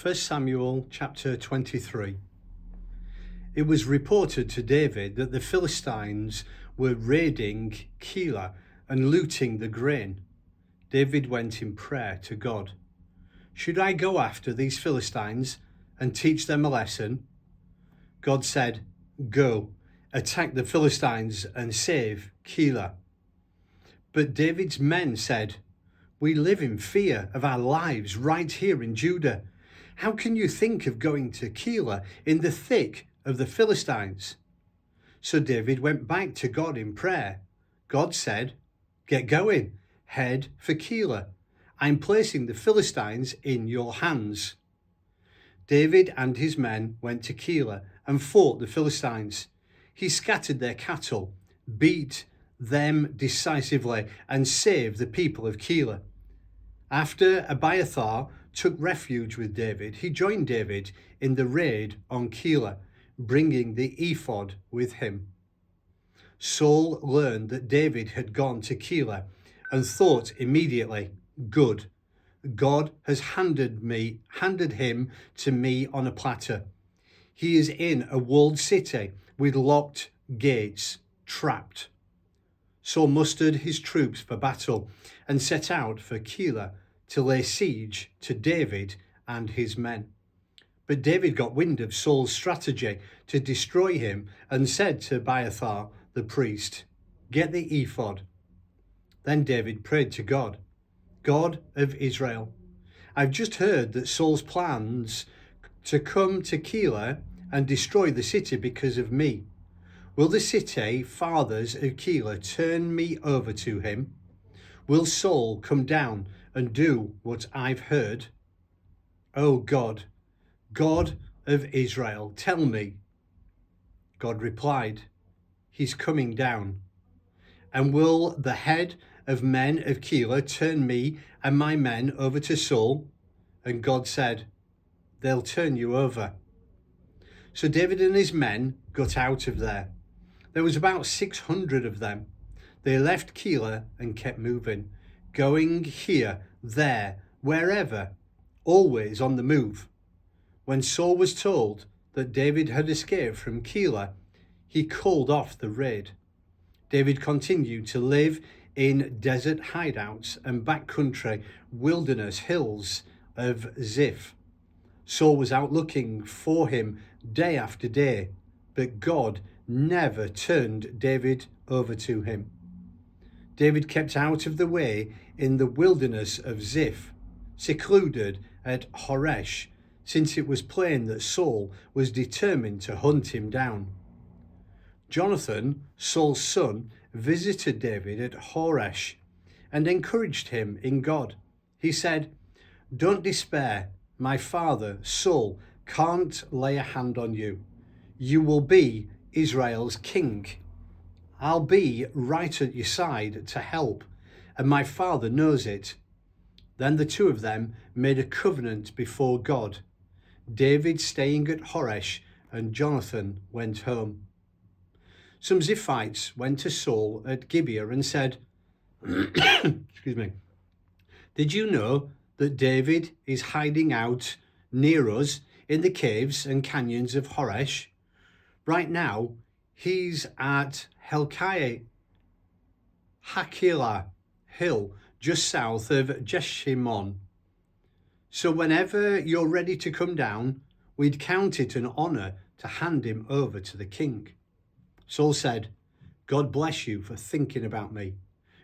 1 Samuel chapter 23. It was reported to David that the Philistines were raiding Keilah and looting the grain. David went in prayer to God. Should I go after these Philistines and teach them a lesson? God said, Go, attack the Philistines and save Keilah. But David's men said, We live in fear of our lives right here in Judah. How can you think of going to Keilah in the thick of the Philistines? So David went back to God in prayer. God said, Get going, head for Keilah. I'm placing the Philistines in your hands. David and his men went to Keilah and fought the Philistines. He scattered their cattle, beat them decisively, and saved the people of Keilah. After Abiathar took refuge with David, he joined David in the raid on Keilah, bringing the Ephod with him. Saul learned that David had gone to Keilah and thought immediately, Good, God has handed him to me on a platter. He is in a walled city with locked gates, trapped. Saul mustered his troops for battle and set out for Keilah to lay siege to David and his men. But David got wind of Saul's strategy to destroy him and said to Abiathar the priest, Get the ephod. Then David prayed to God, God of Israel, I've just heard that Saul's plans to come to Keilah and destroy the city because of me. Will the city fathers of Keilah turn me over to him? Will Saul come down and do what I've heard? O God, God of Israel, tell me. God replied, He's coming down. And will the head of men of Keilah turn me and my men over to Saul? And God said, They'll turn you over. So David and his men got out of there. There was about 600 of them. They left Keilah and kept moving, going here, there, wherever, always on the move. When Saul was told that David had escaped from Keilah, he called off the raid. David continued to live in desert hideouts and backcountry wilderness hills of Ziph. Saul was out looking for him day after day, but God never turned David over to him. David kept out of the way in the wilderness of Ziph, secluded at Horesh, since it was plain that Saul was determined to hunt him down. Jonathan, Saul's son, visited David at Horesh and encouraged him in God. He said, Don't despair, my father Saul can't lay a hand on you. You will be Israel's king. I'll be right at your side to help, and my father knows it. Then the two of them made a covenant before God, David staying at Horesh and Jonathan went home. Some Ziphites went to Saul at Gibeah and said, Excuse me, Did you know that David is hiding out near us in the caves and canyons of Horesh? Right now, he's at Hakilah Hill, just south of Jeshimon. So whenever you're ready to come down, we'd count it an honor to hand him over to the king. Saul said, God bless you for thinking about me.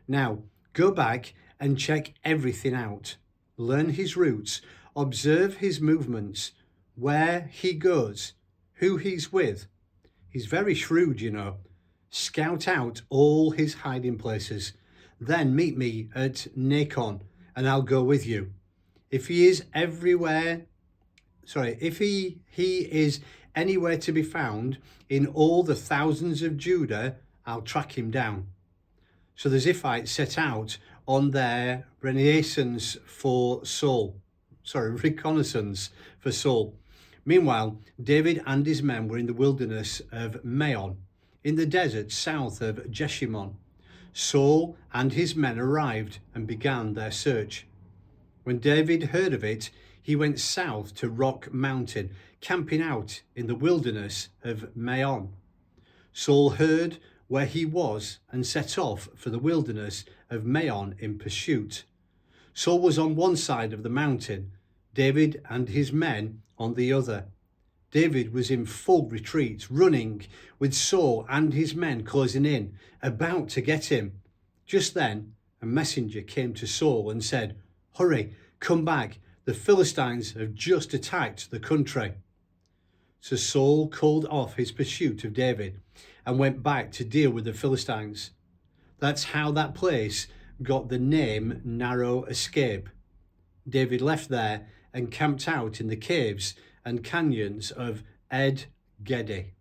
Now, go back and check everything out. Learn his routes, observe his movements, where he goes, who he's with. He's very shrewd, you know. Scout out all his hiding places. Then meet me at Nacon and I'll go with you. If he is anywhere to be found in all the thousands of Judah, I'll track him down. So the Ziphites set out on their reconnaissance for Saul. Meanwhile, David and his men were in the wilderness of Maon, in the desert south of Jeshimon. Saul and his men arrived and began their search. When David heard of it, he went south to Rock Mountain, camping out in the wilderness of Maon. Saul heard where he was and set off for the wilderness of Maon in pursuit. Saul was on one side of the mountain, David and his men on the other. David was in full retreat, running, with Saul and his men closing in, about to get him. Just then, a messenger came to Saul and said, "Hurry, come back. The Philistines have just attacked the country." So Saul called off his pursuit of David and went back to deal with the Philistines. That's how that place got the name Narrow Escape. David left there and camped out in the caves and canyons of En Gedi.